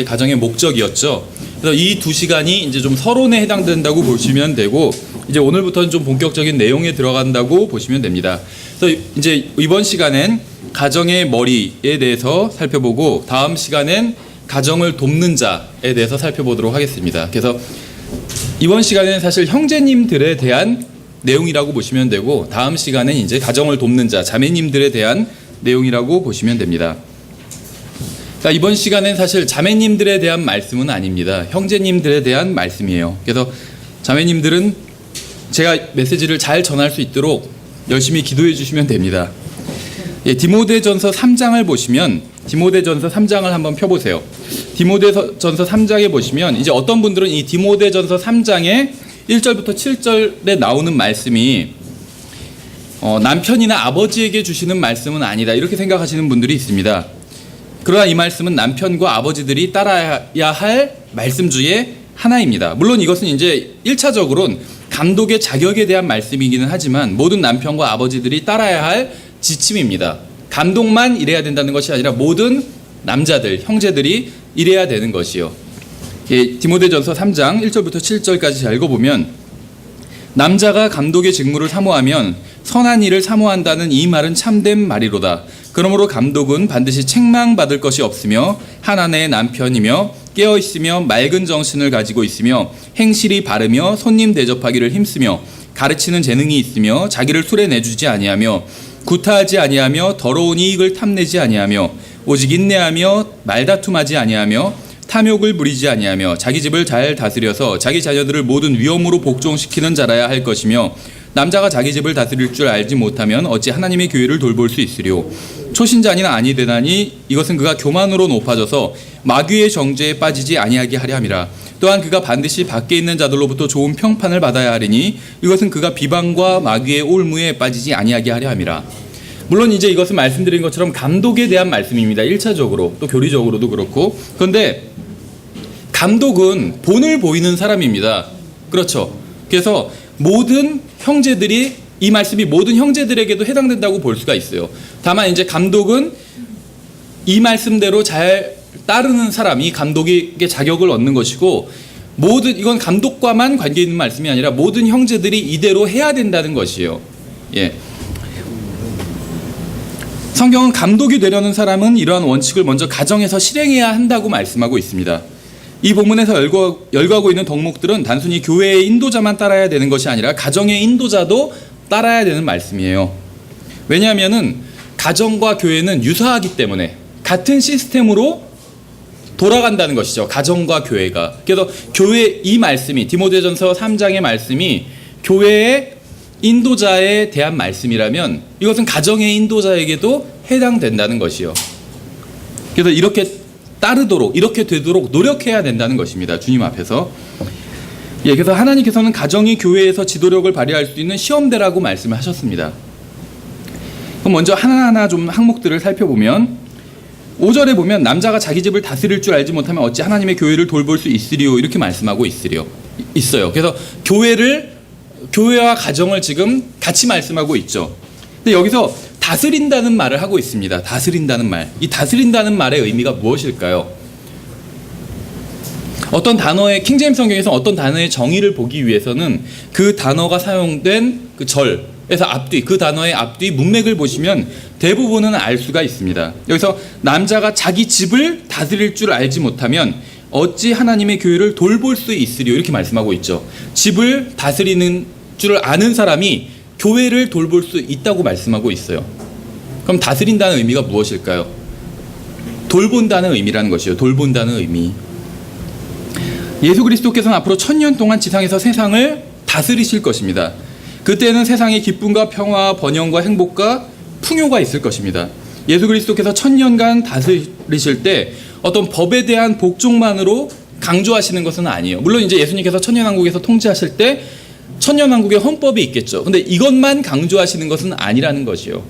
가정의 목적이었죠. 그래서 이 두 시간이 이제 좀 서론에 해당된다고 보시면 되고, 이제 오늘부터는 좀 본격적인 내용에 들어간다고 보시면 됩니다. 그래서 이제 이번 시간엔 가정의 머리에 대해서 살펴보고, 다음 시간엔 가정을 돕는 자에 대해서 살펴보도록 하겠습니다. 그래서 이번 시간에는 사실 형제님들에 대한 내용이라고 보시면 되고, 다음 시간엔 이제 가정을 돕는 자, 자매님들에 대한 내용이라고 보시면 됩니다. 그러니까 이번 시간엔 사실 자매님들에 대한 말씀은 아닙니다. 형제님들에 대한 말씀이에요. 그래서 자매님들은 제가 메시지를 잘 전할 수 있도록 열심히 기도해 주시면 됩니다. 디모데전서 3장을 보시면, 디모데전서 3장을 한번 펴보세요. 디모데전서 3장에 보시면 이제 어떤 분들은 이 디모데전서 3장에 1절부터 7절에 나오는 말씀이 남편이나 아버지에게 주시는 말씀은 아니다, 이렇게 생각하시는 분들이 있습니다. 그러나 이 말씀은 남편과 아버지들이 따라야 할 말씀 중에 하나입니다. 물론 이것은 이제 1차적으로는 감독의 자격에 대한 말씀이기는 하지만 모든 남편과 아버지들이 따라야 할 지침입니다. 감독만 이래야 된다는 것이 아니라 모든 남자들, 형제들이 이래야 되는 것이요. 디모데전서 3장 1절부터 7절까지 잘 읽어보면, 남자가 감독의 직무를 사모하면 선한 일을 사모한다는 이 말은 참된 말이로다. 그러므로 감독은 반드시 책망받을 것이 없으며 한 아내의 남편이며 깨어있으며 맑은 정신을 가지고 있으며 행실이 바르며 손님 대접하기를 힘쓰며 가르치는 재능이 있으며 자기를 술에 내주지 아니하며 구타하지 아니하며 더러운 이익을 탐내지 아니하며 오직 인내하며 말다툼하지 아니하며 탐욕을 부리지 아니하며 자기 집을 잘 다스려서 자기 자녀들을 모든 위엄으로 복종시키는 자라야 할 것이며, 남자가 자기 집을 다스릴 줄 알지 못하면 어찌 하나님의 교회를 돌볼 수 있으리요. 초신자니나 아니 되나니 이것은 그가 교만으로 높아져서 마귀의 정죄에 빠지지 아니하게 하려 함이라. 또한 그가 반드시 밖에 있는 자들로부터 좋은 평판을 받아야 하리니 이것은 그가 비방과 마귀의 올무에 빠지지 아니하게 하려 함이라. 물론 이제 이것은 말씀드린 것처럼 감독에 대한 말씀입니다. 1차적으로, 또 교리적으로도 그렇고. 그런데 감독은 본을 보이는 사람입니다. 그렇죠. 그래서 모든 형제들이, 이 말씀이 모든 형제들에게도 해당된다고 볼 수가 있어요. 다만 이제 감독은 이 말씀대로 잘 따르는 사람이 감독에게 자격을 얻는 것이고, 이건 감독과만 관계 있는 말씀이 아니라 모든 형제들이 이대로 해야 된다는 것이에요. 성경은 감독이 되려는 사람은 이러한 원칙을 먼저 가정에서 실행해야 한다고 말씀하고 있습니다. 이 본문에서 열거하고 있는 덕목들은 단순히 교회의 인도자만 따라야 되는 것이 아니라 가정의 인도자도 따라야 되는 말씀이에요. 왜냐하면은 가정과 교회는 유사하기 때문에 같은 시스템으로 돌아간다는 것이죠. 가정과 교회가. 그래서 이 말씀이, 디모데전서 3장의 말씀이 교회의 인도자에 대한 말씀이라면 이것은 가정의 인도자에게도 해당된다는 것이요. 그래서 이렇게 따르도록, 이렇게 되도록 노력해야 된다는 것입니다. 주님 앞에서. 그래서 하나님께서는 가정이 교회에서 지도력을 발휘할 수 있는 시험대라고 말씀을 하셨습니다. 그럼 먼저 하나하나 좀 항목들을 살펴보면, 5절에 보면 남자가 자기 집을 다스릴 줄 알지 못하면 어찌 하나님의 교회를 돌볼 수 있으리요, 이렇게 말씀하고 있어요. 그래서 교회와 가정을 지금 같이 말씀하고 있죠. 근데 여기서 다스린다는 말을 하고 있습니다. 다스린다는 말. 이 다스린다는 말의 의미가 무엇일까요? 어떤 단어의, 킹제임스 성경에서 어떤 단어의 정의를 보기 위해서는 그 단어가 사용된 그 절에서 앞뒤, 그 단어의 앞뒤 문맥을 보시면 대부분은 알 수가 있습니다. 여기서 남자가 자기 집을 다스릴 줄 알지 못하면 어찌 하나님의 교회를 돌볼 수 있으리요, 이렇게 말씀하고 있죠. 집을 다스리는 줄 아는 사람이 교회를 돌볼 수 있다고 말씀하고 있어요. 그럼 다스린다는 의미가 무엇일까요? 돌본다는 의미라는 것이에요. 돌본다는 의미. 예수 그리스도께서는 앞으로 1000년 동안 지상에서 세상을 다스리실 것입니다. 그때는 세상에 기쁨과 평화, 번영과 행복과 풍요가 있을 것입니다. 예수 그리스도께서 1000년간 다스리실 때 어떤 법에 대한 복종만으로 강조하시는 것은 아니에요. 물론 이제 예수님께서 천년왕국에서 통치하실 때 천년왕국의 헌법이 있겠죠. 근데 이것만 강조하시는 것은 아니라는 것이요.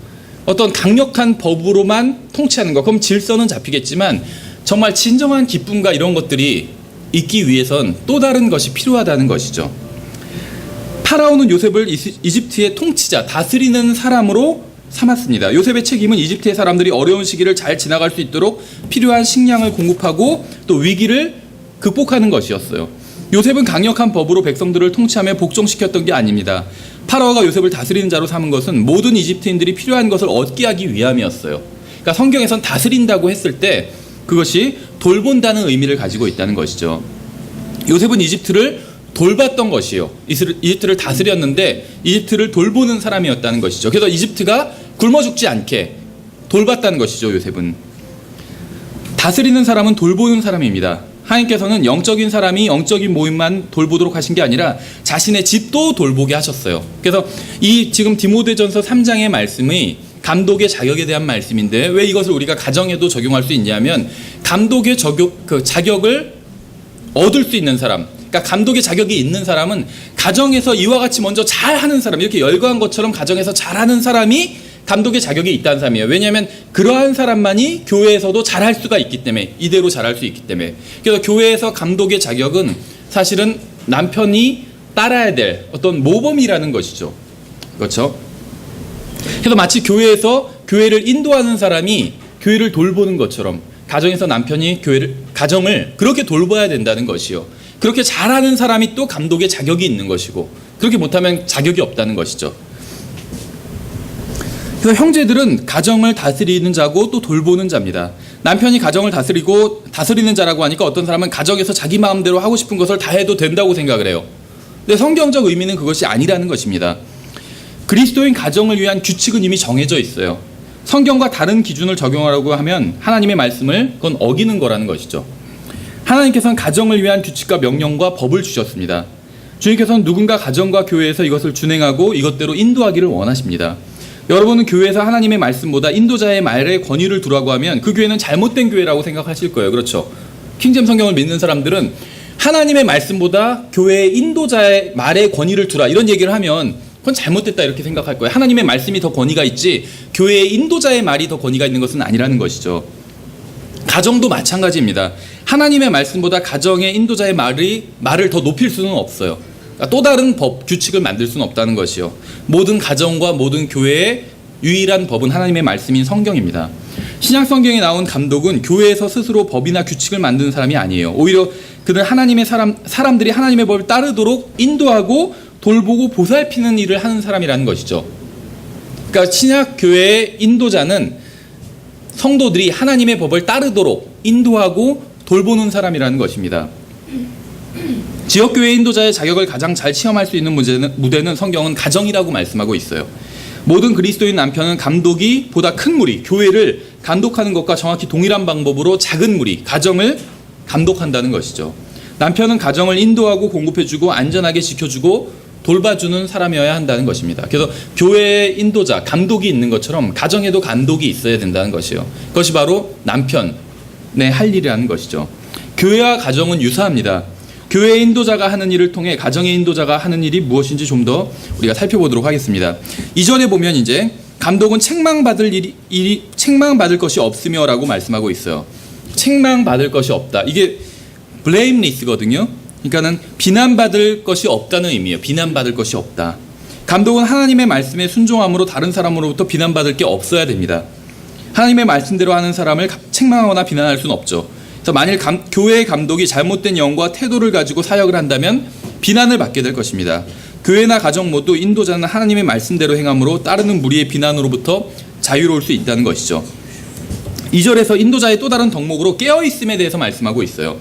어떤 강력한 법으로만 통치하는 것, 그럼 질서는 잡히겠지만 정말 진정한 기쁨과 이런 것들이 있기 위해선 또 다른 것이 필요하다는 것이죠. 파라오는 요셉을 이집트의 통치자, 다스리는 사람으로 삼았습니다. 요셉의 책임은 이집트의 사람들이 어려운 시기를 잘 지나갈 수 있도록 필요한 식량을 공급하고 또 위기를 극복하는 것이었어요. 요셉은 강력한 법으로 백성들을 통치하며 복종시켰던 게 아닙니다. 파라오가 요셉을 다스리는 자로 삼은 것은 모든 이집트인들이 필요한 것을 얻게 하기 위함이었어요. 그러니까 성경에선 다스린다고 했을 때 그것이 돌본다는 의미를 가지고 있다는 것이죠. 요셉은 이집트를 돌봤던 것이에요. 이집트를 다스렸는데 이집트를 돌보는 사람이었다는 것이죠. 그래서 이집트가 굶어 죽지 않게 돌봤다는 것이죠. 요셉은 다스리는 사람은 돌보는 사람입니다. 하나님께서는 영적인 사람이 영적인 모임만 돌보도록 하신 게 아니라 자신의 집도 돌보게 하셨어요. 그래서 이 지금 디모데전서 3장의 말씀이 감독의 자격에 대한 말씀인데 왜 이것을 우리가 가정에도 적용할 수 있냐면 감독의 자격을 얻을 수 있는 사람, 그러니까 감독의 자격이 있는 사람은 가정에서 이와 같이 먼저 잘하는 사람, 이렇게 열거한 것처럼 가정에서 잘하는 사람이 감독의 자격이 있다는 사람이에요. 왜냐하면 그러한 사람만이 교회에서도 잘할 수가 있기 때문에, 이대로 잘할 수 있기 때문에. 그래서 교회에서 감독의 자격은 사실은 남편이 따라야 될 어떤 모범이라는 것이죠. 그렇죠? 그래서 마치 교회에서 교회를 인도하는 사람이 교회를 돌보는 것처럼 가정에서 남편이 가정을 그렇게 돌봐야 된다는 것이요. 그렇게 잘하는 사람이 또 감독의 자격이 있는 것이고 그렇게 못하면 자격이 없다는 것이죠. 그래서 형제들은 가정을 다스리는 자고 또 돌보는 자입니다. 남편이 가정을 다스리는 자라고 하니까 어떤 사람은 가정에서 자기 마음대로 하고 싶은 것을 다 해도 된다고 생각을 해요. 근데 성경적 의미는 그것이 아니라는 것입니다. 그리스도인 가정을 위한 규칙은 이미 정해져 있어요. 성경과 다른 기준을 적용하라고 하면 하나님의 말씀을 그건 어기는 거라는 것이죠. 하나님께서는 가정을 위한 규칙과 명령과 법을 주셨습니다. 주님께서는 누군가 가정과 교회에서 이것을 준행하고 이것대로 인도하기를 원하십니다. 여러분은 교회에서 하나님의 말씀보다 인도자의 말에 권위를 두라고 하면 그 교회는 잘못된 교회라고 생각하실 거예요. 그렇죠? 킹잼 성경을 믿는 사람들은 하나님의 말씀보다 교회의 인도자의 말에 권위를 두라 이런 얘기를 하면 그건 잘못됐다 이렇게 생각할 거예요. 하나님의 말씀이 더 권위가 있지 교회의 인도자의 말이 더 권위가 있는 것은 아니라는 것이죠. 가정도 마찬가지입니다. 하나님의 말씀보다 가정의 인도자의 말을 더 높일 수는 없어요. 그러니까 또 다른 법, 규칙을 만들 수는 없다는 것이요. 모든 가정과 모든 교회의 유일한 법은 하나님의 말씀인 성경입니다. 신약 성경에 나온 감독은 교회에서 스스로 법이나 규칙을 만드는 사람이 아니에요. 오히려 그는 하나님의 사람들이 하나님의 법을 따르도록 인도하고 돌보고 보살피는 일을 하는 사람이라는 것이죠. 그러니까 신약 교회의 인도자는 성도들이 하나님의 법을 따르도록 인도하고 돌보는 사람이라는 것입니다. 지역교회 인도자의 자격을 가장 잘 시험할 수 있는 무대는 성경은 가정이라고 말씀하고 있어요. 모든 그리스도인 남편은 감독이 보다 큰 무리, 교회를 감독하는 것과 정확히 동일한 방법으로 작은 무리, 가정을 감독한다는 것이죠. 남편은 가정을 인도하고 공급해주고 안전하게 지켜주고 돌봐주는 사람이어야 한다는 것입니다. 그래서 교회의 인도자, 감독이 있는 것처럼 가정에도 감독이 있어야 된다는 것이요. 그것이 바로 남편의 할 일이라는 것이죠. 교회와 가정은 유사합니다. 교회의 인도자가 하는 일을 통해 가정의 인도자가 하는 일이 무엇인지 좀 더 우리가 살펴보도록 하겠습니다. 이전에 보면 이제 감독은 책망받을 것이 없으며라고 말씀하고 있어요. 책망받을 것이 없다. 이게 blameless거든요. 그러니까는 비난받을 것이 없다는 의미예요. 비난받을 것이 없다. 감독은 하나님의 말씀에 순종함으로 다른 사람으로부터 비난받을 게 없어야 됩니다. 하나님의 말씀대로 하는 사람을 책망하거나 비난할 수는 없죠. 그래서 만일 교회의 감독이 잘못된 영과 태도를 가지고 사역을 한다면 비난을 받게 될 것입니다. 교회나 가정 모두 인도자는 하나님의 말씀대로 행함으로 따르는 무리의 비난으로부터 자유로울 수 있다는 것이죠. 2절에서 인도자의 또 다른 덕목으로 깨어있음에 대해서 말씀하고 있어요.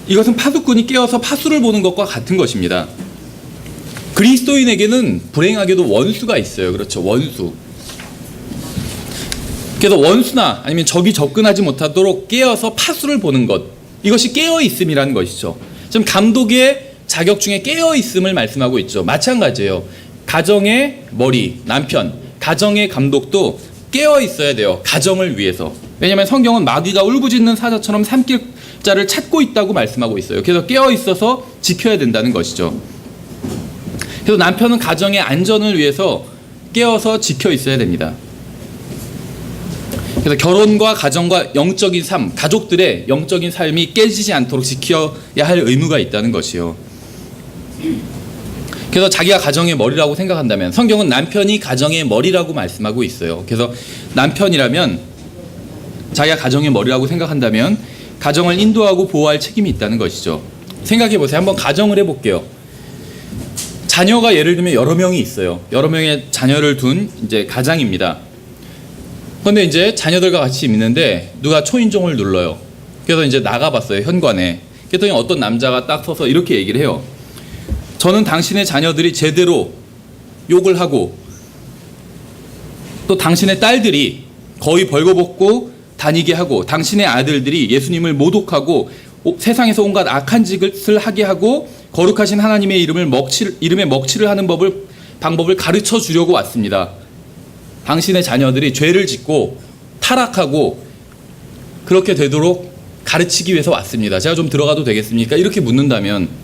이것은 파수꾼이 깨어서 파수를 보는 것과 같은 것입니다. 그리스도인에게는 불행하게도 원수가 있어요. 그렇죠. 원수. 그래서 원수나 아니면 적이 접근하지 못하도록 깨어서 파수를 보는 것. 이것이 깨어있음이라는 것이죠. 지금 감독의 자격 중에 깨어있음을 말씀하고 있죠. 마찬가지예요. 가정의 머리, 남편, 가정의 감독도 깨어있어야 돼요. 가정을 위해서. 왜냐하면 성경은 마귀가 울부짖는 사자처럼 삼킬 자를 찾고 있다고 말씀하고 있어요. 그래서 깨어있어서 지켜야 된다는 것이죠. 그래서 남편은 가정의 안전을 위해서 깨어서 지켜 있어야 됩니다. 그래서 결혼과 가정과 영적인 삶, 가족들의 영적인 삶이 깨지지 않도록 지켜야 할 의무가 있다는 것이요. 그래서 자기가 가정의 머리라고 생각한다면, 성경은 남편이 가정의 머리라고 말씀하고 있어요. 그래서 남편이라면 자기가 가정의 머리라고 생각한다면 가정을 인도하고 보호할 책임이 있다는 것이죠. 생각해 보세요. 한번 가정을 해볼게요. 자녀가 예를 들면 여러 명이 있어요. 여러 명의 자녀를 둔 이제 가장입니다. 그런데 이제 자녀들과 같이 있는데 누가 초인종을 눌러요. 그래서 이제 나가봤어요, 현관에. 그랬더니 어떤 남자가 딱 서서 이렇게 얘기를 해요. 저는 당신의 자녀들이 제대로 욕을 하고 또 당신의 딸들이 거의 벌거벗고 다니게 하고 방신의 아들들이 예수님을 모독하고 세상에서 온갖 악한 짓을 하게 하고 거룩하신 하나님의 이름에 먹칠을 하는 방법을 가르쳐 주려고 왔습니다. 당신의 자녀들이 죄를 짓고 타락하고 그렇게 되도록 가르치기 위해서 왔습니다. 제가 좀 들어가도 되겠습니까? 이렇게 묻는다면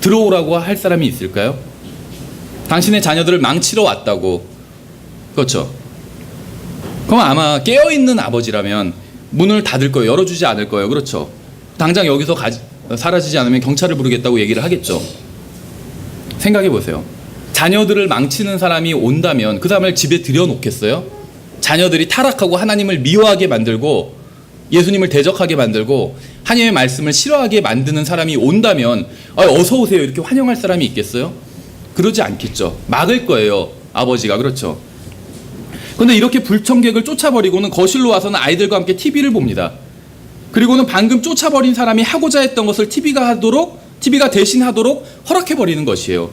들어오라고 할 사람이 있을까요? 당신의 자녀들을 망치러 왔다고. 그렇죠? 그럼 아마 깨어있는 아버지라면 문을 닫을 거예요. 열어주지 않을 거예요. 그렇죠? 당장 여기서 사라지지 않으면 경찰을 부르겠다고 얘기를 하겠죠. 생각해 보세요. 자녀들을 망치는 사람이 온다면 그 사람을 집에 들여놓겠어요? 자녀들이 타락하고 하나님을 미워하게 만들고 예수님을 대적하게 만들고 하나님의 말씀을 싫어하게 만드는 사람이 온다면 어서 오세요 이렇게 환영할 사람이 있겠어요? 그러지 않겠죠. 막을 거예요, 아버지가. 그렇죠? 그런데 이렇게 불청객을 쫓아버리고는 거실로 와서는 아이들과 함께 TV를 봅니다. 그리고는 방금 쫓아버린 사람이 하고자 했던 것을 TV가 대신하도록 허락해버리는 것이에요.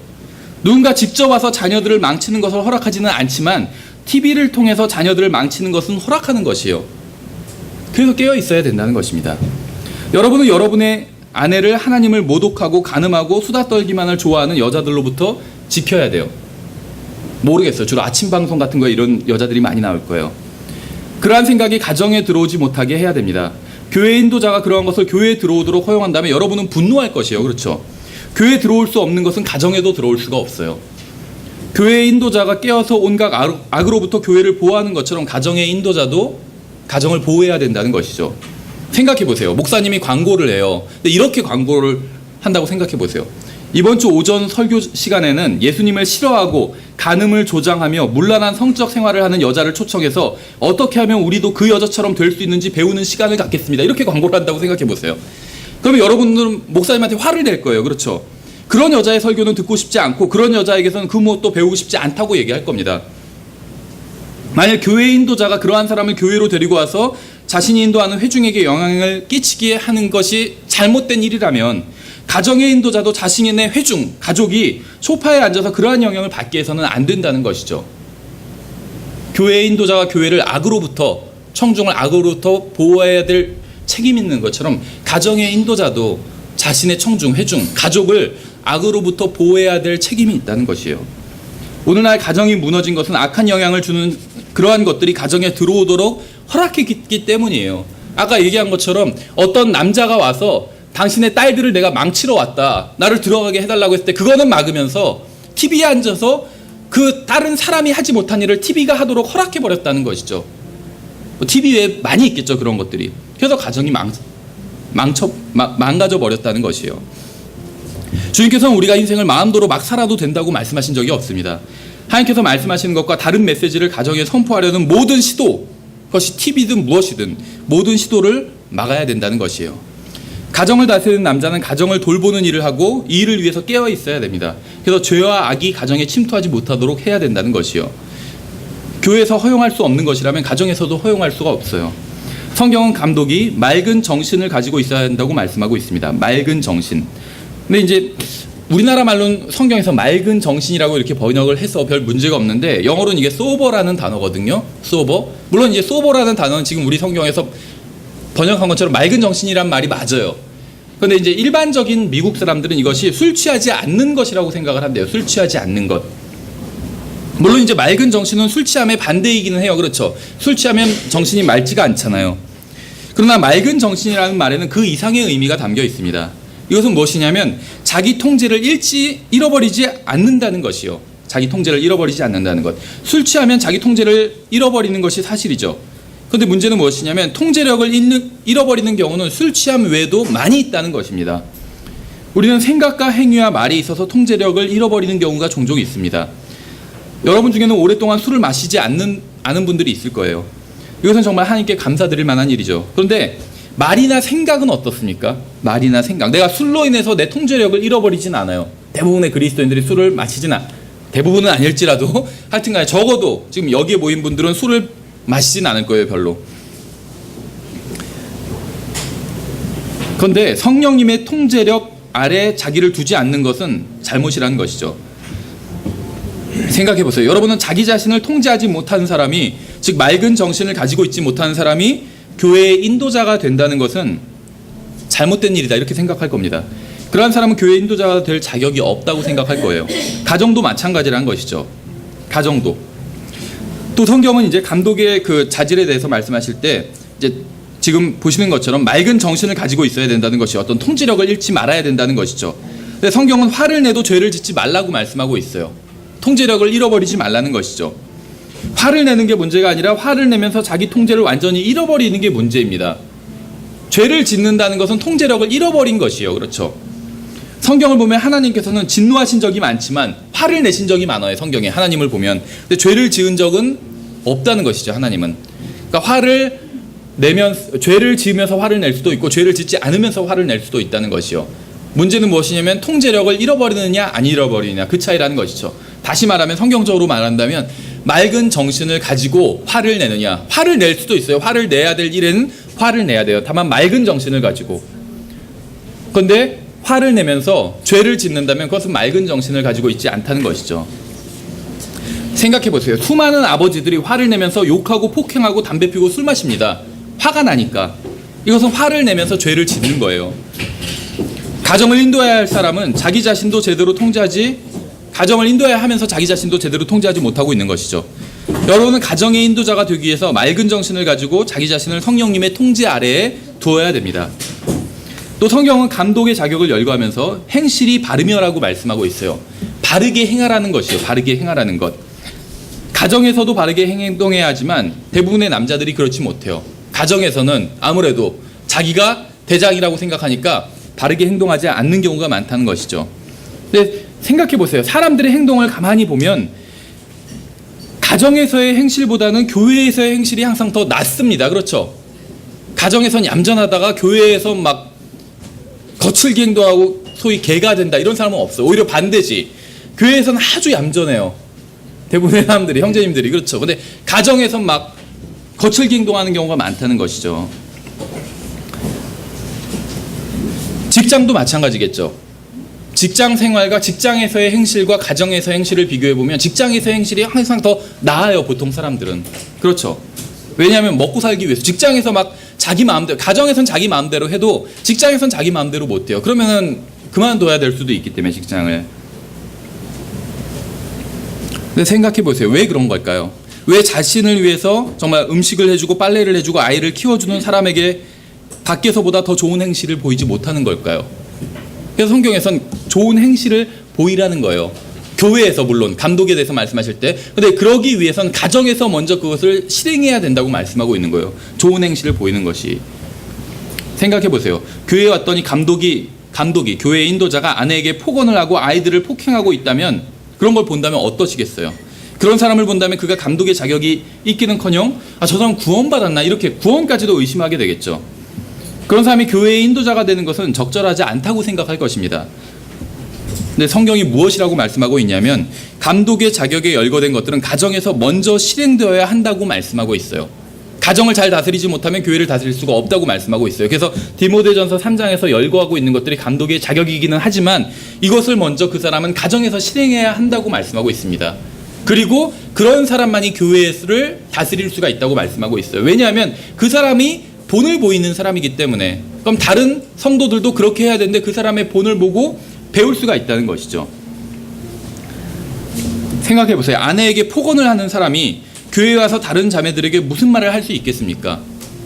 누군가 직접 와서 자녀들을 망치는 것을 허락하지는 않지만 TV를 통해서 자녀들을 망치는 것은 허락하는 것이에요. 그래서 깨어 있어야 된다는 것입니다. 여러분은 여러분의 아내를 하나님을 모독하고 간음하고 수다 떨기만을 좋아하는 여자들로부터 지켜야 돼요. 모르겠어요. 주로 아침 방송 같은 거에 이런 여자들이 많이 나올 거예요. 그러한 생각이 가정에 들어오지 못하게 해야 됩니다. 교회 인도자가 그러한 것을 교회에 들어오도록 허용한다면 여러분은 분노할 것이에요. 그렇죠? 교회에 들어올 수 없는 것은 가정에도 들어올 수가 없어요. 교회 인도자가 깨어서 온갖 악으로부터 교회를 보호하는 것처럼 가정의 인도자도 가정을 보호해야 된다는 것이죠. 생각해 보세요. 목사님이 광고를 해요. 근데 이렇게 광고를 한다고 생각해 보세요. 이번 주 오전 설교 시간에는 예수님을 싫어하고 간음을 조장하며 문란한 성적 생활을 하는 여자를 초청해서 어떻게 하면 우리도 그 여자처럼 될 수 있는지 배우는 시간을 갖겠습니다. 이렇게 광고를 한다고 생각해 보세요. 그러면 여러분들은 목사님한테 화를 낼 거예요. 그렇죠? 그런 여자의 설교는 듣고 싶지 않고 그런 여자에게서는 그 무엇도 배우고 싶지 않다고 얘기할 겁니다. 만약 교회 인도자가 그러한 사람을 교회로 데리고 와서 자신이 인도하는 회중에게 영향을 끼치게 하는 것이 잘못된 일이라면 가정의 인도자도 자신의 회중, 가족이 소파에 앉아서 그러한 영향을 받게 해서는 안 된다는 것이죠. 교회 인도자가 교회를 악으로부터, 청중을 악으로부터 보호해야 될 책임 있는 것처럼 가정의 인도자도 자신의 청중, 회중, 가족을 악으로부터 보호해야 될 책임이 있다는 것이에요. 오늘날 가정이 무너진 것은 악한 영향을 주는 그러한 것들이 가정에 들어오도록 허락했기 때문이에요. 아까 얘기한 것처럼 어떤 남자가 와서 당신의 딸들을 내가 망치러 왔다, 나를 들어가게 해달라고 했을 때 그거는 막으면서 TV에 앉아서 그 다른 사람이 하지 못한 일을 TV가 하도록 허락해버렸다는 것이죠. TV에 많이 있겠죠, 그런 것들이. 그래서 가정이 망가져 버렸다는 것이에요. 주님께서는 우리가 인생을 마음대로 막 살아도 된다고 말씀하신 적이 없습니다. 하나님께서 말씀하시는 것과 다른 메시지를 가정에 선포하려는 모든 시도, 그것이 TV든 무엇이든 모든 시도를 막아야 된다는 것이에요. 가정을 다스리는 남자는 가정을 돌보는 일을 하고 이 일을 위해서 깨어 있어야 됩니다. 그래서 죄와 악이 가정에 침투하지 못하도록 해야 된다는 것이요. 교회에서 허용할 수 없는 것이라면 가정에서도 허용할 수가 없어요. 성경은 감독이 맑은 정신을 가지고 있어야 한다고 말씀하고 있습니다. 맑은 정신. 근데 이제 우리나라 말로는 성경에서 맑은 정신이라고 이렇게 번역을 해서 별 문제가 없는데 영어로는 이게 소버라는 단어거든요. 소버. 물론 이제 소버라는 단어는 지금 우리 성경에서 번역한 것처럼 맑은 정신이란 말이 맞아요. 그런데 이제 일반적인 미국 사람들은 이것이 술 취하지 않는 것이라고 생각을 한대요. 술 취하지 않는 것. 물론 이제 맑은 정신은 술 취함의 반대이기는 해요. 그렇죠? 술 취하면 정신이 맑지가 않잖아요. 그러나 맑은 정신이라는 말에는 그 이상의 의미가 담겨 있습니다. 이것은 무엇이냐면 자기 통제를 잃어버리지 않는다는 것이요. 자기 통제를 잃어버리지 않는다는 것. 술 취하면 자기 통제를 잃어버리는 것이 사실이죠. 그런데 문제는 무엇이냐면 통제력을 잃어버리는 경우는 술 취함 외에도 많이 있다는 것입니다. 우리는 생각과 행위와 말에 있어서 통제력을 잃어버리는 경우가 종종 있습니다. 여러분 중에는 오랫동안 술을 마시지 않는 분들이 있을 거예요. 이것은 정말 하나님께 감사드릴 만한 일이죠. 그런데 말이나 생각은 어떻습니까? 말이나 생각. 내가 술로 인해서 내 통제력을 잃어버리진 않아요. 대부분의 그리스도인들이 술을 마시진 대부분은 아닐지라도 하여튼간에 적어도 지금 여기에 모인 분들은 술을 마시진 않을 거예요. 별로. 그런데 성령님의 통제력 아래 자기를 두지 않는 것은 잘못이라는 것이죠. 생각해 보세요. 여러분은 자기 자신을 통제하지 못하는 사람이, 즉 맑은 정신을 가지고 있지 못하는 사람이 교회의 인도자가 된다는 것은 잘못된 일이다 이렇게 생각할 겁니다. 그러한 사람은 교회 인도자가 될 자격이 없다고 생각할 거예요. 가정도 마찬가지라는 것이죠. 가정도. 또 성경은 이제 감독의 그 자질에 대해서 말씀하실 때 이제 지금 보시는 것처럼 맑은 정신을 가지고 있어야 된다는 것이 어떤 통제력을 잃지 말아야 된다는 것이죠. 근데 성경은 화를 내도 죄를 짓지 말라고 말씀하고 있어요. 통제력을 잃어버리지 말라는 것이죠. 화를 내는 게 문제가 아니라 화를 내면서 자기 통제를 완전히 잃어버리는 게 문제입니다. 죄를 짓는다는 것은 통제력을 잃어버린 것이에요. 그렇죠. 성경을 보면 하나님께서는 진노하신 적이 많지만 화를 내신 적이 많아요. 성경에 하나님을 보면. 근데 죄를 지은 적은 없다는 것이죠. 하나님은. 그러니까 죄를 지으면서 화를 낼 수도 있고 죄를 짓지 않으면서 화를 낼 수도 있다는 것이요. 문제는 무엇이냐면 통제력을 잃어버리느냐 안 잃어버리느냐 그 차이라는 것이죠. 다시 말하면 성경적으로 말한다면 맑은 정신을 가지고 화를 내느냐. 화를 낼 수도 있어요. 화를 내야 될 일에는 화를 내야 돼요. 다만 맑은 정신을 가지고. 그런데 화를 내면서 죄를 짓는다면 그것은 맑은 정신을 가지고 있지 않다는 것이죠. 생각해 보세요. 수많은 아버지들이 화를 내면서 욕하고 폭행하고 담배 피우고 술 마십니다. 화가 나니까. 이것은 화를 내면서 죄를 짓는 거예요. 가정을 인도해야 할 사람은 자기 자신도 제대로 가정을 인도해야 하면서 자기 자신도 제대로 통제하지 못하고 있는 것이죠. 여러분은 가정의 인도자가 되기 위해서 맑은 정신을 가지고 자기 자신을 성령님의 통제 아래에 두어야 됩니다. 또 성경은 감독의 자격을 열거하면서 행실이 바르며라고 말씀하고 있어요. 바르게 행하라는 것이요. 바르게 행하라는 것. 가정에서도 바르게 행동해야 하지만 대부분의 남자들이 그렇지 못해요. 가정에서는 아무래도 자기가 대장이라고 생각하니까 바르게 행동하지 않는 경우가 많다는 것이죠. 근데 생각해 보세요. 사람들의 행동을 가만히 보면 가정에서의 행실보다는 교회에서의 행실이 항상 더 낫습니다. 그렇죠? 가정에선 얌전하다가 교회에서 막 거칠게 행동하고 소위 개가 된다 이런 사람은 없어요. 오히려 반대지. 교회에서는 아주 얌전해요. 대부분의 사람들이, 형제님들이. 그렇죠. 근데 가정에선 막 거칠게 행동하는 경우가 많다는 것이죠. 직장도 마찬가지겠죠. 직장 생활과 직장에서의 행실과 가정에서의 행실을 비교해보면 직장에서의 행실이 항상 더 나아요. 보통 사람들은. 그렇죠. 왜냐하면 먹고 살기 위해서. 직장에서 막 자기 마음대로, 가정에선 자기 마음대로 해도 직장에선 자기 마음대로 못 해요. 그러면은 그만둬야 될 수도 있기 때문에 직장을. 근데 생각해 보세요. 왜 그런 걸까요? 왜 자신을 위해서 정말 음식을 해주고 빨래를 해주고 아이를 키워주는 사람에게 밖에서보다 더 좋은 행실을 보이지 못하는 걸까요? 그래서 성경에선 좋은 행실을 보이라는 거예요. 교회에서 물론 감독에 대해서 말씀하실 때. 근데 그러기 위해선 가정에서 먼저 그것을 실행해야 된다고 말씀하고 있는 거예요. 좋은 행실을 보이는 것이. 생각해 보세요. 교회에 왔더니 감독이 교회의 인도자가 아내에게 폭언을 하고 아이들을 폭행하고 있다면 그런 걸 본다면 어떠시겠어요? 그런 사람을 본다면 그가 감독의 자격이 있기는커녕 저 사람 구원받았나 이렇게 구원까지도 의심하게 되겠죠. 그런 사람이 교회의 인도자가 되는 것은 적절하지 않다고 생각할 것입니다. 근데 성경이 무엇이라고 말씀하고 있냐면 감독의 자격에 열거된 것들은 가정에서 먼저 실행되어야 한다고 말씀하고 있어요. 가정을 잘 다스리지 못하면 교회를 다스릴 수가 없다고 말씀하고 있어요. 그래서 디모데전서 3장에서 열거하고 있는 것들이 감독의 자격이기는 하지만 이것을 먼저 그 사람은 가정에서 실행해야 한다고 말씀하고 있습니다. 그리고 그런 사람만이 교회를 다스릴 수가 있다고 말씀하고 있어요. 왜냐하면 그 사람이 본을 보이는 사람이기 때문에. 그럼 다른 성도들도 그렇게 해야 되는데 그 사람의 본을 보고 배울 수가 있다는 것이죠. 생각해 보세요. 아내에게 폭언을 하는 사람이 교회에 와서 다른 자매들에게 무슨 말을 할 수 있겠습니까?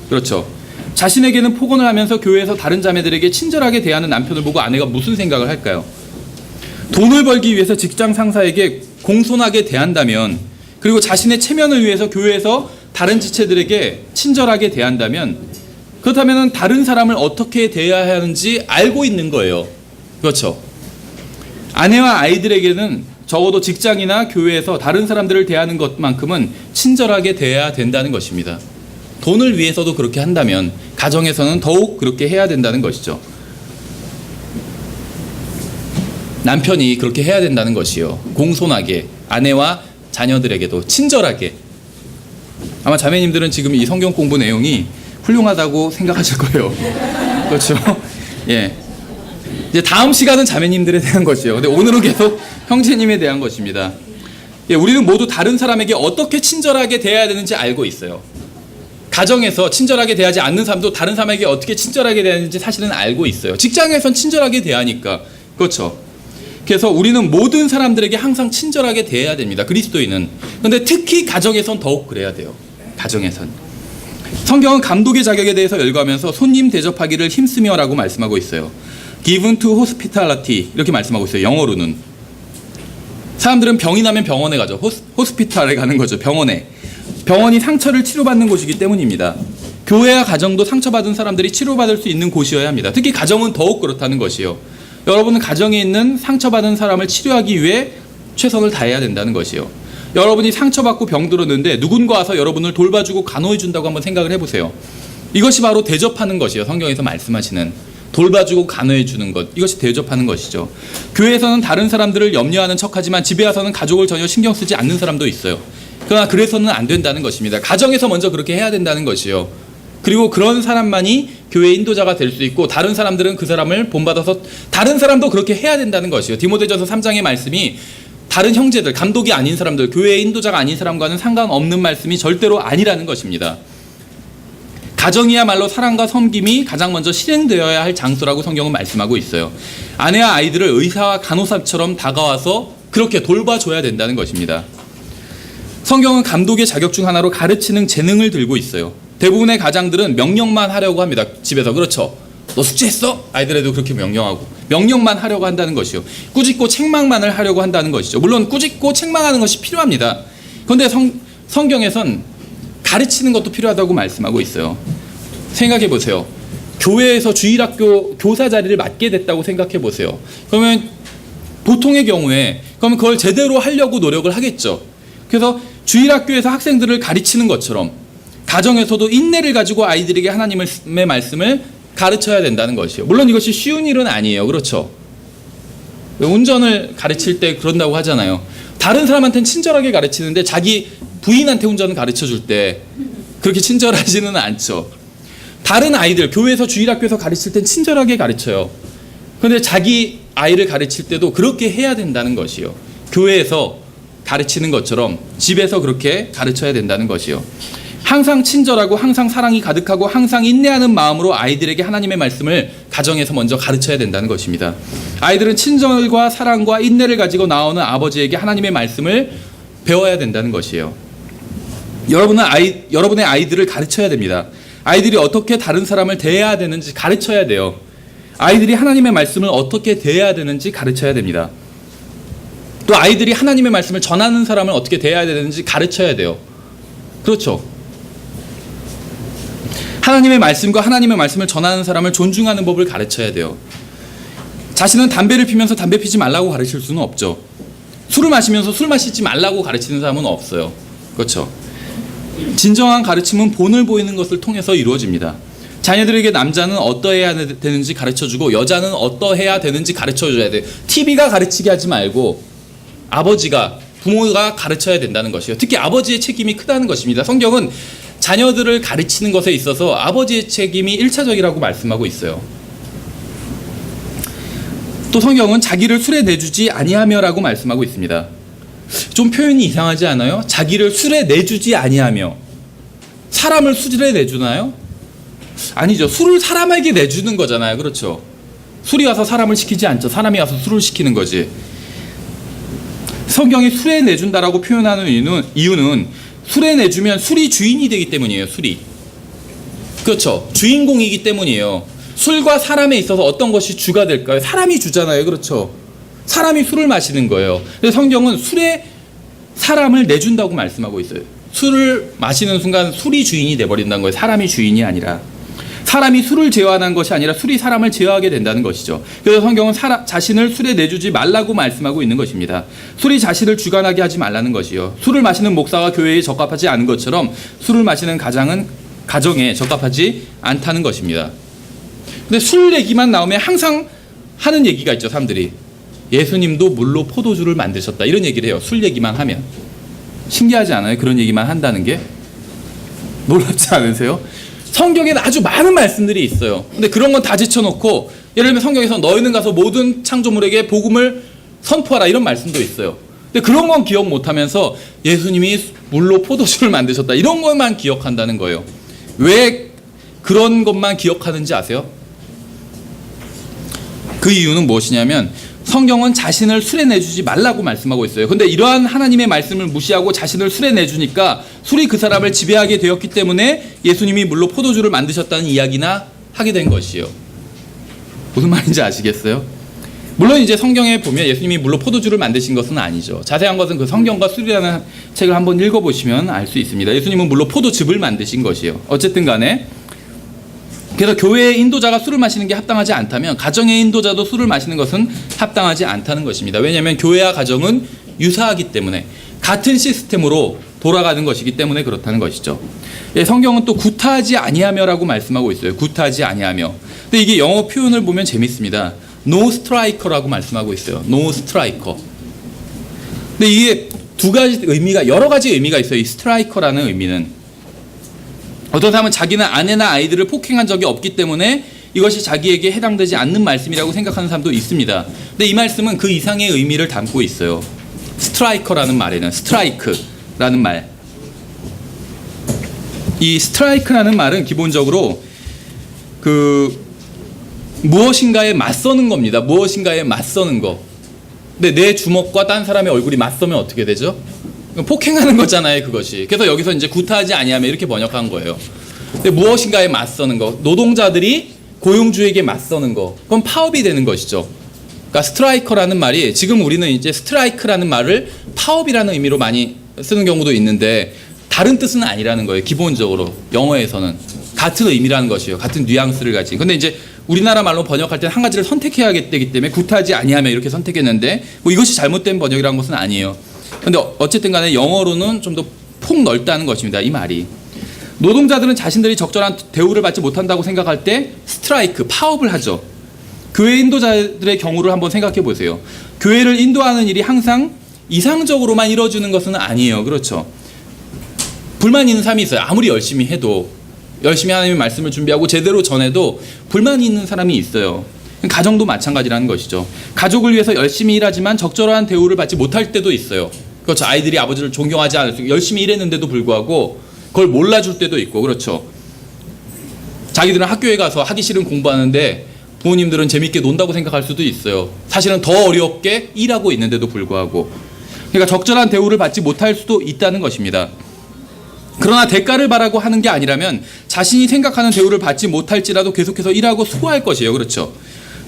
그렇죠. 자신에게는 폭언을 하면서 교회에서 다른 자매들에게 친절하게 대하는 남편을 보고 아내가 무슨 생각을 할까요? 돈을 벌기 위해서 직장 상사에게 공손하게 대한다면, 그리고 자신의 체면을 위해서 교회에서 다른 지체들에게 친절하게 대한다면, 그렇다면 다른 사람을 어떻게 대해야 하는지 알고 있는 거예요. 그렇죠. 아내와 아이들에게는 적어도 직장이나 교회에서 다른 사람들을 대하는 것만큼은 친절하게 대해야 된다는 것입니다. 돈을 위해서도 그렇게 한다면 가정에서는 더욱 그렇게 해야 된다는 것이죠. 남편이 그렇게 해야 된다는 것이요. 공손하게 아내와 자녀들에게도 친절하게. 아마 자매님들은 지금 이 성경 공부 내용이 훌륭하다고 생각하실 거예요. 그렇죠? 예. 이제 다음 시간은 자매님들에 대한 것이에요. 근데 오늘은 계속 형제님에 대한 것입니다. 예, 우리는 모두 다른 사람에게 어떻게 친절하게 대해야 되는지 알고 있어요. 가정에서 친절하게 대하지 않는 사람도 다른 사람에게 어떻게 친절하게 대해야 되는지 사실은 알고 있어요. 직장에선 친절하게 대하니까. 그렇죠. 그래서 우리는 모든 사람들에게 항상 친절하게 대해야 됩니다. 그리스도인은. 그런데 특히 가정에선 더욱 그래야 돼요. 가정에선. 성경은 감독의 자격에 대해서 열거하면서 손님 대접하기를 힘쓰며라고 말씀하고 있어요. Given to hospitality 이렇게 말씀하고 있어요. 영어로는. 사람들은 병이 나면 병원에 가죠. 호스피탈에 가는 거죠. 병원에. 병원이 상처를 치료받는 곳이기 때문입니다. 교회와 가정도 상처받은 사람들이 치료받을 수 있는 곳이어야 합니다. 특히 가정은 더욱 그렇다는 것이요. 여러분은 가정에 있는 상처받은 사람을 치료하기 위해 최선을 다해야 된다는 것이요. 여러분이 상처받고 병들었는데 누군가 와서 여러분을 돌봐주고 간호해준다고 한번 생각을 해보세요. 이것이 바로 대접하는 것이요. 성경에서 말씀하시는 돌봐주고 간호해주는 것. 이것이 대접하는 것이죠. 교회에서는 다른 사람들을 염려하는 척하지만 집에 와서는 가족을 전혀 신경 쓰지 않는 사람도 있어요. 그러나 그래서는 안 된다는 것입니다. 가정에서 먼저 그렇게 해야 된다는 것이요. 그리고 그런 사람만이 교회 인도자가 될 수 있고 다른 사람들은 그 사람을 본받아서 다른 사람도 그렇게 해야 된다는 것이요. 디모데전서 3장의 말씀이 다른 형제들, 감독이 아닌 사람들, 교회 인도자가 아닌 사람과는 상관없는 말씀이 절대로 아니라는 것입니다. 가정이야말로 사랑과 섬김이 가장 먼저 실행되어야 할 장소라고 성경은 말씀하고 있어요. 아내와 아이들을 의사와 간호사처럼 다가와서 그렇게 돌봐줘야 된다는 것입니다. 성경은 감독의 자격 중 하나로 가르치는 재능을 들고 있어요. 대부분의 가장들은 명령만 하려고 합니다. 집에서. 그렇죠. 너 숙제했어? 아이들에도 그렇게 명령하고 명령만 하려고 한다는 것이요. 꾸짖고 책망만을 하려고 한다는 것이죠. 물론 꾸짖고 책망하는 것이 필요합니다. 그런데 성경에선 가르치는 것도 필요하다고 말씀하고 있어요. 생각해 보세요. 교회에서 주일학교 교사 자리를 맡게 됐다고 생각해 보세요. 그러면 보통의 경우에 그러면 그걸 제대로 하려고 노력을 하겠죠. 그래서 주일학교에서 학생들을 가르치는 것처럼 가정에서도 인내를 가지고 아이들에게 하나님의 말씀을 가르쳐야 된다는 것이요. 물론 이것이 쉬운 일은 아니에요. 그렇죠. 운전을 가르칠 때 그런다고 하잖아요. 다른 사람한테는 친절하게 가르치는데 자기 부인한테 운전을 가르쳐줄 때 그렇게 친절하지는 않죠. 다른 아이들, 교회에서 주일학교에서 가르칠 땐 친절하게 가르쳐요. 그런데 자기 아이를 가르칠 때도 그렇게 해야 된다는 것이요. 교회에서 가르치는 것처럼 집에서 그렇게 가르쳐야 된다는 것이요. 항상 친절하고 항상 사랑이 가득하고 항상 인내하는 마음으로 아이들에게 하나님의 말씀을 가정에서 먼저 가르쳐야 된다는 것입니다. 아이들은 친절과 사랑과 인내를 가지고 나오는 아버지에게 하나님의 말씀을 배워야 된다는 것이에요. 여러분의 아이들을 가르쳐야 됩니다. 아이들이 어떻게 다른 사람을 대해야 되는지 가르쳐야 돼요. 아이들이 하나님의 말씀을 어떻게 대해야 되는지 가르쳐야 됩니다. 또 아이들이 하나님의 말씀을 전하는 사람을 어떻게 대해야 되는지 가르쳐야 돼요. 그렇죠. 하나님의 말씀과 하나님의 말씀을 전하는 사람을 존중하는 법을 가르쳐야 돼요. 자신은 담배를 피면서 담배 피지 말라고 가르칠 수는 없죠. 술을 마시면서 술 마시지 말라고 가르치는 사람은 없어요. 그렇죠. 진정한 가르침은 본을 보이는 것을 통해서 이루어집니다. 자녀들에게 남자는 어떠해야 되는지 가르쳐주고 여자는 어떠해야 되는지 가르쳐줘야 돼요. TV가 가르치게 하지 말고 아버지가, 부모가 가르쳐야 된다는 것이요. 특히 아버지의 책임이 크다는 것입니다. 성경은 자녀들을 가르치는 것에 있어서 아버지의 책임이 1차적이라고 말씀하고 있어요. 또 성경은 자기를 술에 내주지 아니하며라고 말씀하고 있습니다. 좀 표현이 이상하지 않아요? 자기를 술에 내주지 아니하며. 사람을 술에 내주나요? 아니죠. 술을 사람에게 내주는 거잖아요. 그렇죠. 술이 와서 사람을 시키지 않죠. 사람이 와서 술을 시키는 거지. 성경이 술에 내준다라고 표현하는 이유는 술에 내주면 술이 주인이 되기 때문이에요. 술이. 그렇죠. 주인공이기 때문이에요. 술과 사람에 있어서 어떤 것이 주가 될까요? 사람이 주잖아요. 그렇죠. 사람이 술을 마시는 거예요. 그래서 성경은 술에 사람을 내준다고 말씀하고 있어요. 술을 마시는 순간 술이 주인이 돼버린다는 거예요. 사람이 주인이 아니라. 사람이 술을 제어하는 것이 아니라 술이 사람을 제어하게 된다는 것이죠. 그래서 성경은 자신을 술에 내주지 말라고 말씀하고 있는 것입니다. 술이 자신을 주관하게 하지 말라는 것이요. 술을 마시는 목사가 교회에 적합하지 않은 것처럼 술을 마시는 가정에 적합하지 않다는 것입니다. 근데 술 얘기만 나오면 항상 하는 얘기가 있죠, 사람들이. 예수님도 물로 포도주를 만드셨다, 이런 얘기를 해요. 술 얘기만 하면. 신기하지 않아요? 그런 얘기만 한다는 게. 놀랍지 않으세요? 성경에는 아주 많은 말씀들이 있어요. 근데 그런 건 다 제쳐놓고, 예를 들면 성경에서 너희는 가서 모든 창조물에게 복음을 선포하라, 이런 말씀도 있어요. 근데 그런 건 기억 못하면서 예수님이 물로 포도주를 만드셨다, 이런 것만 기억한다는 거예요. 왜 그런 것만 기억하는지 아세요? 그 이유는 무엇이냐면 성경은 자신을 술에 내주지 말라고 말씀하고 있어요. 근데 이러한 하나님의 말씀을 무시하고 자신을 술에 내주니까 술이 그 사람을 지배하게 되었기 때문에 예수님이 물로 포도주를 만드셨다는 이야기나 하게 된 것이요. 무슨 말인지 아시겠어요? 물론 이제 성경에 보면 예수님이 물로 포도주를 만드신 것은 아니죠. 자세한 것은 그 성경과 술이라는 책을 한번 읽어보시면 알 수 있습니다. 예수님은 물로 포도즙을 만드신 것이요. 어쨌든 간에 그래서 교회의 인도자가 술을 마시는 게 합당하지 않다면 가정의 인도자도 술을 마시는 것은 합당하지 않다는 것입니다. 왜냐하면 교회와 가정은 유사하기 때문에, 같은 시스템으로 돌아가는 것이기 때문에 그렇다는 것이죠. 예, 성경은 또 구타하지 아니하며라고 말씀하고 있어요. 구타하지 아니하며. 근데 이게 영어 표현을 보면 재밌습니다. No strike라고 말씀하고 있어요. No strike. 근데 이게 두 가지 의미가, 여러 가지 의미가 있어요. 이 스트라이커라는 의미는. 어떤 사람은 자기는 아내나 아이들을 폭행한 적이 없기 때문에 이것이 자기에게 해당되지 않는 말씀이라고 생각하는 사람도 있습니다. 근데 이 말씀은 그 이상의 의미를 담고 있어요. 스트라이커라는 말에는, 스트라이크라는 말. 이 스트라이크라는 말은 기본적으로 무엇인가에 맞서는 겁니다. 무엇인가에 맞서는 거. 근데 내 주먹과 딴 사람의 얼굴이 맞서면 어떻게 되죠? 폭행하는 거잖아요, 그것이. 그래서 여기서 이제 구타하지 아니하며 이렇게 번역한 거예요. 근데 무엇인가에 맞서는 거, 노동자들이 고용주에게 맞서는 거, 그건 파업이 되는 것이죠. 그러니까 스트라이커라는 말이, 지금 우리는 이제 스트라이크라는 말을 파업이라는 의미로 많이 쓰는 경우도 있는데 다른 뜻은 아니라는 거예요. 기본적으로 영어에서는 같은 의미라는 것이에요. 같은 뉘앙스를 가진. 근데 이제 우리나라 말로 번역할 때는 한 가지를 선택해야 되기 때문에 구타하지 아니하며 이렇게 선택했는데, 뭐 이것이 잘못된 번역이라는 것은 아니에요. 근데 어쨌든 간에 영어로는 좀 더 폭 넓다는 것입니다, 이 말이. 노동자들은 자신들이 적절한 대우를 받지 못한다고 생각할 때 스트라이크, 파업을 하죠. 교회 인도자들의 경우를 한번 생각해 보세요. 교회를 인도하는 일이 항상 이상적으로만 이루어지는 것은 아니에요. 그렇죠? 불만 있는 사람이 있어요. 아무리 열심히 해도, 열심히 하나님의 말씀을 준비하고 제대로 전해도 불만이 있는 사람이 있어요. 가정도 마찬가지라는 것이죠. 가족을 위해서 열심히 일하지만 적절한 대우를 받지 못할 때도 있어요. 그렇죠. 아이들이 아버지를 존경하지 않을 수, 열심히 일했는데도 불구하고 그걸 몰라줄 때도 있고, 그렇죠. 자기들은 학교에 가서 하기 싫은 공부하는데 부모님들은 재밌게 논다고 생각할 수도 있어요. 사실은 더 어렵게 일하고 있는데도 불구하고. 그러니까 적절한 대우를 받지 못할 수도 있다는 것입니다. 그러나 대가를 바라고 하는 게 아니라면 자신이 생각하는 대우를 받지 못할지라도 계속해서 일하고 수고할 것이에요. 그렇죠.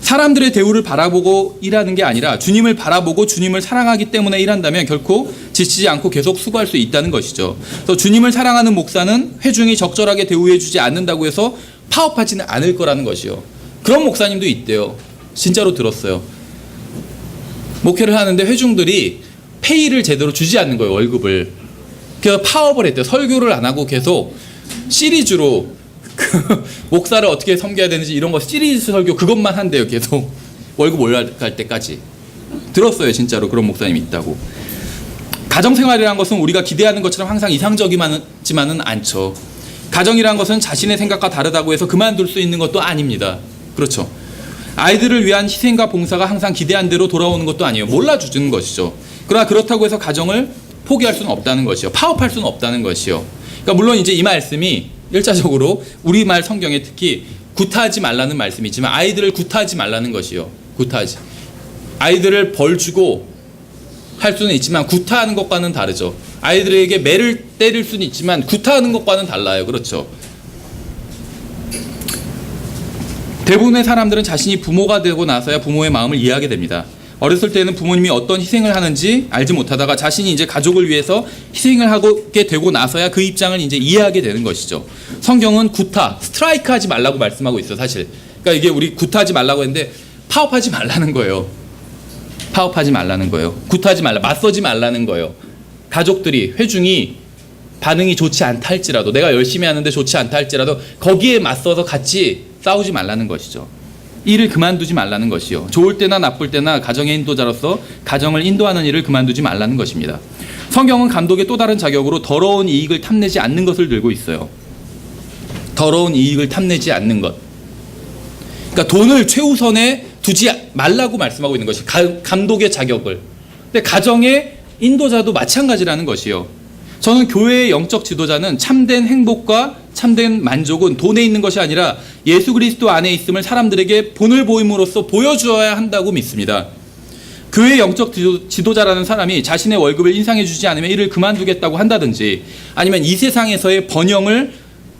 사람들의 대우를 바라보고 일하는 게 아니라 주님을 바라보고 주님을 사랑하기 때문에 일한다면 결코 지치지 않고 계속 수고할 수 있다는 것이죠. 그래서 주님을 사랑하는 목사는 회중이 적절하게 대우해 주지 않는다고 해서 파업하지는 않을 거라는 것이요. 그런 목사님도 있대요. 진짜로 들었어요. 목회를 하는데 회중들이 페이를 제대로 주지 않는 거예요, 월급을. 그래서 파업을 했대요. 설교를 안 하고 계속 시리즈로 목사를 어떻게 섬겨야 되는지 이런 거 시리즈 설교 그것만 한대요. 계속 월급 올라갈 때까지. 들었어요, 진짜로. 그런 목사님이 있다고. 가정생활이라는 것은 우리가 기대하는 것처럼 항상 이상적이지만은 않죠. 가정이라는 것은 자신의 생각과 다르다고 해서 그만둘 수 있는 것도 아닙니다. 그렇죠. 아이들을 위한 희생과 봉사가 항상 기대한 대로 돌아오는 것도 아니에요. 몰라주는 것이죠. 그러나 그렇다고 해서 가정을 포기할 수는 없다는 것이요. 파업할 수는 없다는 것이요. 그러니까 물론 이제 이 말씀이 일차적으로 우리말 성경에 특히 구타하지 말라는 말씀이지만 아이들을 구타하지 말라는 것이요. 구타하지. 아이들을 벌 주고 할 수는 있지만 구타하는 것과는 다르죠. 아이들에게 매를 때릴 수는 있지만 구타하는 것과는 달라요. 그렇죠. 대부분의 사람들은 자신이 부모가 되고 나서야 부모의 마음을 이해하게 됩니다. 어렸을 때는 부모님이 어떤 희생을 하는지 알지 못하다가 자신이 이제 가족을 위해서 희생을 하게 되고 나서야 그 입장을 이제 이해하게 되는 것이죠. 성경은 구타, 스트라이크 하지 말라고 말씀하고 있어, 사실. 그러니까 이게 우리 구타하지 말라고 했는데 파업하지 말라는 거예요. 파업하지 말라는 거예요. 구타하지 말라, 맞서지 말라는 거예요. 가족들이, 회중이 반응이 좋지 않다 할지라도, 내가 열심히 하는데 좋지 않다 할지라도 거기에 맞서서 같이 싸우지 말라는 것이죠. 일을 그만두지 말라는 것이요. 좋을 때나 나쁠 때나 가정의 인도자로서 가정을 인도하는 일을 그만두지 말라는 것입니다. 성경은 감독의 또 다른 자격으로 더러운 이익을 탐내지 않는 것을 들고 있어요. 더러운 이익을 탐내지 않는 것. 그러니까 돈을 최우선에 두지 말라고 말씀하고 있는 것이 감독의 자격을. 근데 가정의 인도자도 마찬가지라는 것이요. 저는 교회의 영적 지도자는 참된 행복과 참된 만족은 돈에 있는 것이 아니라 예수 그리스도 안에 있음을 사람들에게 본을 보임으로써 보여주어야 한다고 믿습니다. 교회의 영적 지도자라는 사람이 자신의 월급을 인상해 주지 않으면 일을 그만두겠다고 한다든지, 아니면 이 세상에서의 번영을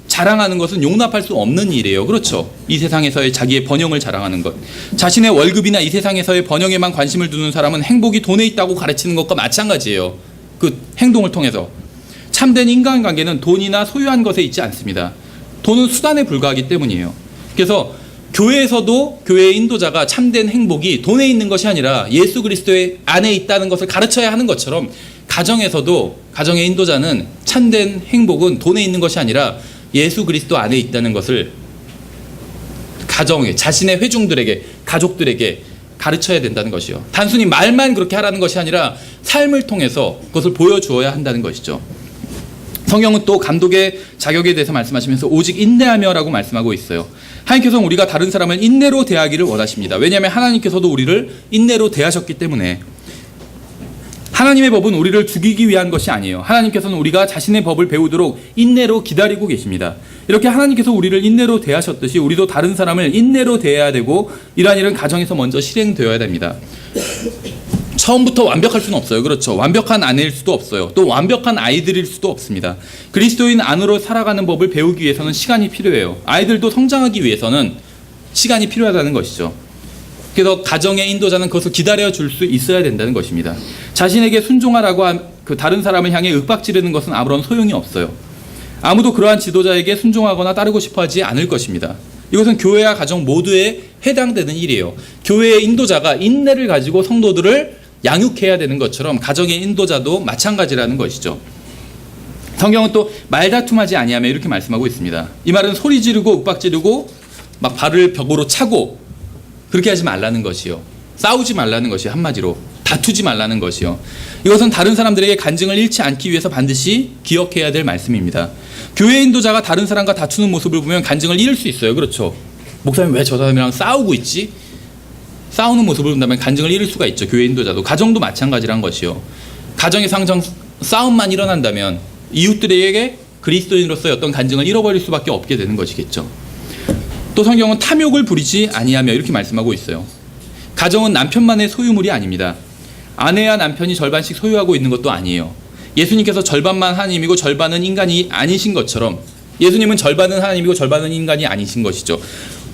자랑하는 것은 용납할 수 없는 일이에요. 그렇죠? 이 세상에서의 자기의 번영을 자랑하는 것. 자신의 월급이나 이 세상에서의 번영에만 관심을 두는 사람은 행복이 돈에 있다고 가르치는 것과 마찬가지예요. 그 행동을 통해서. 참된 인간관계는 돈이나 소유한 것에 있지 않습니다. 돈은 수단에 불과하기 때문이에요. 그래서 교회에서도 교회의 인도자가 참된 행복이 돈에 있는 것이 아니라 예수 그리스도의 안에 있다는 것을 가르쳐야 하는 것처럼, 가정에서도 가정의 인도자는 참된 행복은 돈에 있는 것이 아니라 예수 그리스도 안에 있다는 것을 가정에, 자신의 회중들에게, 가족들에게 가르쳐야 된다는 것이요. 단순히 말만 그렇게 하라는 것이 아니라 삶을 통해서 그것을 보여주어야 한다는 것이죠. 성경은 또 감독의 자격에 대해서 말씀하시면서 오직 인내하며라고 말씀하고 있어요. 하나님께서는 우리가 다른 사람을 인내로 대하기를 원하십니다. 왜냐하면 하나님께서도 우리를 인내로 대하셨기 때문에. 하나님의 법은 우리를 죽이기 위한 것이 아니에요. 하나님께서는 우리가 자신의 법을 배우도록 인내로 기다리고 계십니다. 이렇게 하나님께서 우리를 인내로 대하셨듯이 우리도 다른 사람을 인내로 대해야 되고, 이러한 일은 가정에서 먼저 실행되어야 됩니다. 처음부터 완벽할 수는 없어요. 그렇죠. 완벽한 아내일 수도 없어요. 또 완벽한 아이들일 수도 없습니다. 그리스도인 안으로 살아가는 법을 배우기 위해서는 시간이 필요해요. 아이들도 성장하기 위해서는 시간이 필요하다는 것이죠. 그래서 가정의 인도자는 그것을 기다려줄 수 있어야 된다는 것입니다. 자신에게 순종하라고 그 다른 사람을 향해 윽박지르는 것은 아무런 소용이 없어요. 아무도 그러한 지도자에게 순종하거나 따르고 싶어하지 않을 것입니다. 이것은 교회와 가정 모두에 해당되는 일이에요. 교회의 인도자가 인내를 가지고 성도들을 양육해야 되는 것처럼 가정의 인도자도 마찬가지라는 것이죠. 성경은 또 말다툼하지 아니하며 이렇게 말씀하고 있습니다. 이 말은 소리 지르고 윽박 지르고 막 발을 벽으로 차고 그렇게 하지 말라는 것이요. 싸우지 말라는 것이, 한마디로 다투지 말라는 것이요. 이것은 다른 사람들에게 간증을 잃지 않기 위해서 반드시 기억해야 될 말씀입니다. 교회 인도자가 다른 사람과 다투는 모습을 보면 간증을 잃을 수 있어요. 그렇죠? 목사님 왜 저 사람이랑 싸우고 있지? 싸우는 모습을 본다면 간증을 잃을 수가 있죠. 교회 인도자도. 가정도 마찬가지란 것이요. 가정에서 항상 싸움만 일어난다면 이웃들에게 그리스도인으로서의 어떤 간증을 잃어버릴 수밖에 없게 되는 것이겠죠. 또 성경은 탐욕을 부리지 아니하며 이렇게 말씀하고 있어요. 가정은 남편만의 소유물이 아닙니다. 아내야 남편이 절반씩 소유하고 있는 것도 아니에요. 예수님께서 절반만 하나님이고 절반은 인간이 아니신 것처럼, 예수님은 절반은 하나님이고 절반은 인간이 아니신 것이죠.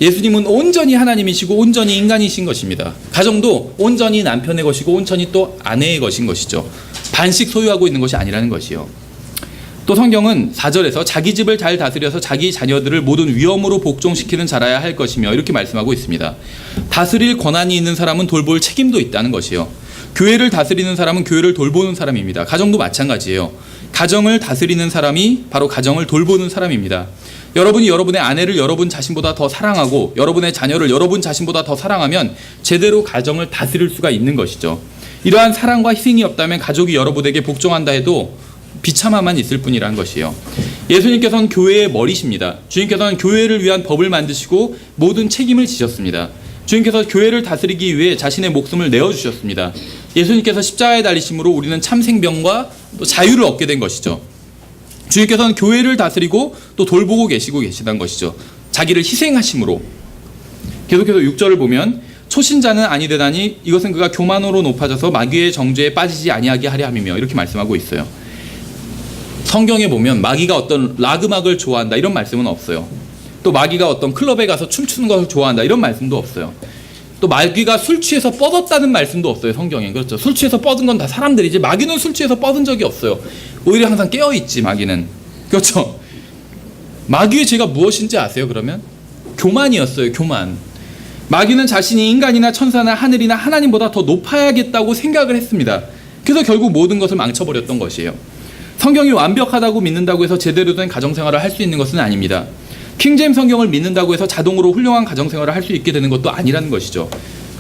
예수님은 온전히 하나님이시고 온전히 인간이신 것입니다. 가정도 온전히 남편의 것이고 온전히 또 아내의 것인 것이죠. 반씩 소유하고 있는 것이 아니라는 것이요. 또 성경은 4절에서 자기 집을 잘 다스려서 자기 자녀들을 모든 위엄으로 복종시키는 자라야 할 것이며 이렇게 말씀하고 있습니다. 다스릴 권한이 있는 사람은 돌볼 책임도 있다는 것이요. 교회를 다스리는 사람은 교회를 돌보는 사람입니다. 가정도 마찬가지예요. 가정을 다스리는 사람이 바로 가정을 돌보는 사람입니다. 여러분이 여러분의 아내를 여러분 자신보다 더 사랑하고 여러분의 자녀를 여러분 자신보다 더 사랑하면 제대로 가정을 다스릴 수가 있는 것이죠. 이러한 사랑과 희생이 없다면 가족이 여러분에게 복종한다 해도 비참함만 있을 뿐이라는 것이에요. 예수님께서는 교회의 머리십니다. 주님께서는 교회를 위한 법을 만드시고 모든 책임을 지셨습니다. 주님께서 교회를 다스리기 위해 자신의 목숨을 내어주셨습니다. 예수님께서 십자가에 달리심으로 우리는 참 생명과 또 자유를 얻게 된 것이죠. 주님께서는 교회를 다스리고 또 돌보고 계시다는 것이죠. 자기를 희생하심으로. 계속해서 6절을 보면 초신자는 아니 되나니 이것은 그가 교만으로 높아져서 마귀의 정죄에 빠지지 아니하게 하려 함이며 이렇게 말씀하고 있어요. 성경에 보면 마귀가 어떤 락 음악을 좋아한다 이런 말씀은 없어요. 또 마귀가 어떤 클럽에 가서 춤추는 것을 좋아한다 이런 말씀도 없어요. 또 마귀가 술 취해서 뻗었다는 말씀도 없어요, 성경에. 그렇죠. 술 취해서 뻗은 건 다 사람들이지 마귀는 술 취해서 뻗은 적이 없어요. 오히려 항상 깨어있지, 마귀는. 그렇죠. 마귀의 죄가 무엇인지 아세요, 그러면? 교만이었어요, 교만. 마귀는 자신이 인간이나 천사나 하늘이나 하나님보다 더 높아야겠다고 생각을 했습니다. 그래서 결국 모든 것을 망쳐버렸던 것이에요. 성경이 완벽하다고 믿는다고 해서 제대로 된 가정생활을 할 수 있는 것은 아닙니다. 킹제임 성경을 믿는다고 해서 자동으로 훌륭한 가정생활을 할 수 있게 되는 것도 아니라는 것이죠.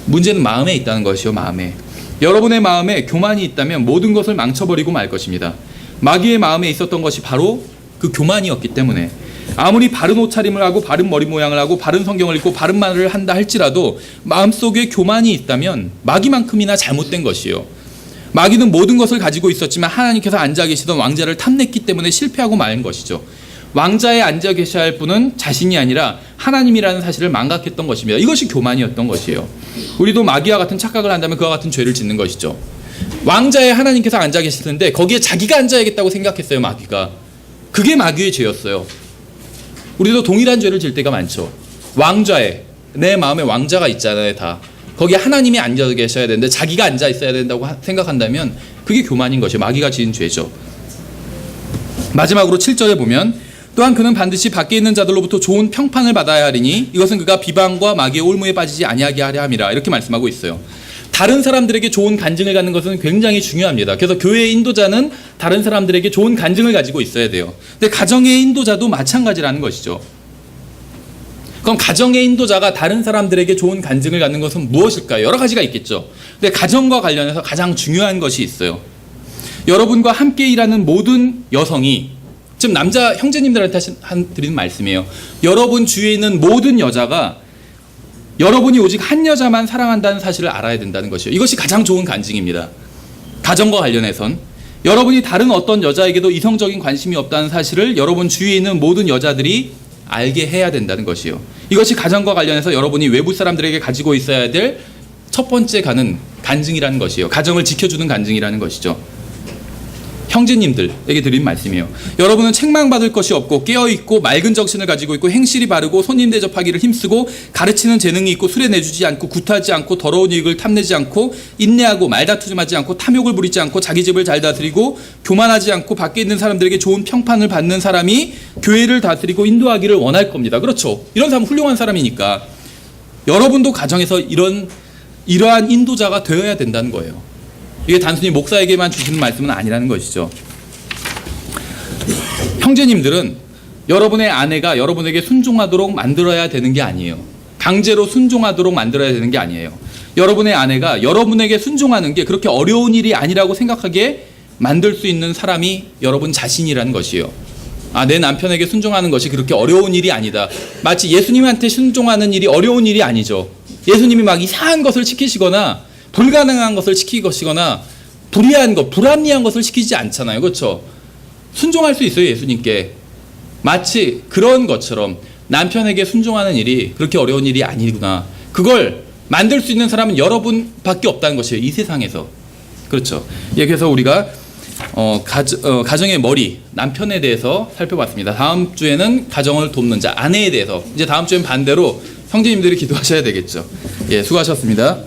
문제는 마음에 있다는 것이요, 마음에. 여러분의 마음에 교만이 있다면 모든 것을 망쳐버리고 말 것입니다. 마귀의 마음에 있었던 것이 바로 그 교만이었기 때문에 아무리 바른 옷차림을 하고 바른 머리 모양을 하고 바른 성경을 읽고 바른 말을 한다 할지라도 마음속에 교만이 있다면 마귀만큼이나 잘못된 것이요. 마귀는 모든 것을 가지고 있었지만 하나님께서 앉아 계시던 왕자를 탐냈기 때문에 실패하고 만 것이죠. 왕자에 앉아 계셔야 할 분은 자신이 아니라 하나님이라는 사실을 망각했던 것입니다. 이것이 교만이었던 것이에요. 우리도 마귀와 같은 착각을 한다면 그와 같은 죄를 짓는 것이죠. 왕자에 하나님께서 앉아 계시는데 거기에 자기가 앉아야겠다고 생각했어요, 마귀가. 그게 마귀의 죄였어요. 우리도 동일한 죄를 질 때가 많죠. 왕좌에 내 마음에 왕자가 있잖아요, 다. 거기에 하나님이 앉아 계셔야 되는데 자기가 앉아 있어야 된다고 생각한다면 그게 교만인 것이에요. 마귀가 지은 죄죠. 마지막으로 7절에 보면 또한 그는 반드시 밖에 있는 자들로부터 좋은 평판을 받아야 하리니 이것은 그가 비방과 마귀의 올무에 빠지지 아니하게 하려 함이라. 이렇게 말씀하고 있어요. 다른 사람들에게 좋은 간증을 갖는 것은 굉장히 중요합니다. 그래서 교회의 인도자는 다른 사람들에게 좋은 간증을 가지고 있어야 돼요. 근데 가정의 인도자도 마찬가지라는 것이죠. 그럼 가정의 인도자가 다른 사람들에게 좋은 간증을 갖는 것은 무엇일까요? 여러 가지가 있겠죠. 근데 가정과 관련해서 가장 중요한 것이 있어요. 여러분과 함께 일하는 모든 여성이, 지금 남자 형제님들한테 드리는 말씀이에요. 여러분 주위에 있는 모든 여자가 여러분이 오직 한 여자만 사랑한다는 사실을 알아야 된다는 것이에요. 이것이 가장 좋은 간증입니다. 가정과 관련해선 여러분이 다른 어떤 여자에게도 이성적인 관심이 없다는 사실을 여러분 주위에 있는 모든 여자들이 알게 해야 된다는 것이에요. 이것이 가정과 관련해서 여러분이 외부 사람들에게 가지고 있어야 될 첫 번째 가는 간증이라는 것이에요. 가정을 지켜주는 간증이라는 것이죠. 형제님들에게 드린 말씀이에요. 여러분은 책망받을 것이 없고 깨어있고 맑은 정신을 가지고 있고 행실이 바르고 손님 대접하기를 힘쓰고 가르치는 재능이 있고 술에 내주지 않고 굿하지 않고 더러운 이익을 탐내지 않고 인내하고 말다툼하지 않고 탐욕을 부리지 않고 자기 집을 잘 다스리고 교만하지 않고 밖에 있는 사람들에게 좋은 평판을 받는 사람이 교회를 다스리고 인도하기를 원할 겁니다. 그렇죠. 이런 사람은 훌륭한 사람이니까 여러분도 가정에서 이러한 인도자가 되어야 된다는 거예요. 이게 단순히 목사에게만 주시는 말씀은 아니라는 것이죠. 형제님들은 여러분의 아내가 여러분에게 순종하도록 만들어야 되는 게 아니에요. 강제로 순종하도록 만들어야 되는 게 아니에요. 여러분의 아내가 여러분에게 순종하는 게 그렇게 어려운 일이 아니라고 생각하게 만들 수 있는 사람이 여러분 자신이라는 것이에요. 내 남편에게 순종하는 것이 그렇게 어려운 일이 아니다. 마치 예수님한테 순종하는 일이 어려운 일이 아니죠. 예수님이 막 이상한 것을 시키시거나 불가능한 것을 시키시거나 불의한 것, 불합리한 것을 시키지 않잖아요. 그렇죠? 순종할 수 있어요, 예수님께. 마치 그런 것처럼 남편에게 순종하는 일이 그렇게 어려운 일이 아니구나. 그걸 만들 수 있는 사람은 여러분밖에 없다는 것이에요, 이 세상에서. 그렇죠? 예, 그래서 우리가 가정의 머리, 남편에 대해서 살펴봤습니다. 다음 주에는 가정을 돕는 자, 아내에 대해서. 이제 다음 주엔 반대로 형제님들이 기도하셔야 되겠죠. 예, 수고하셨습니다.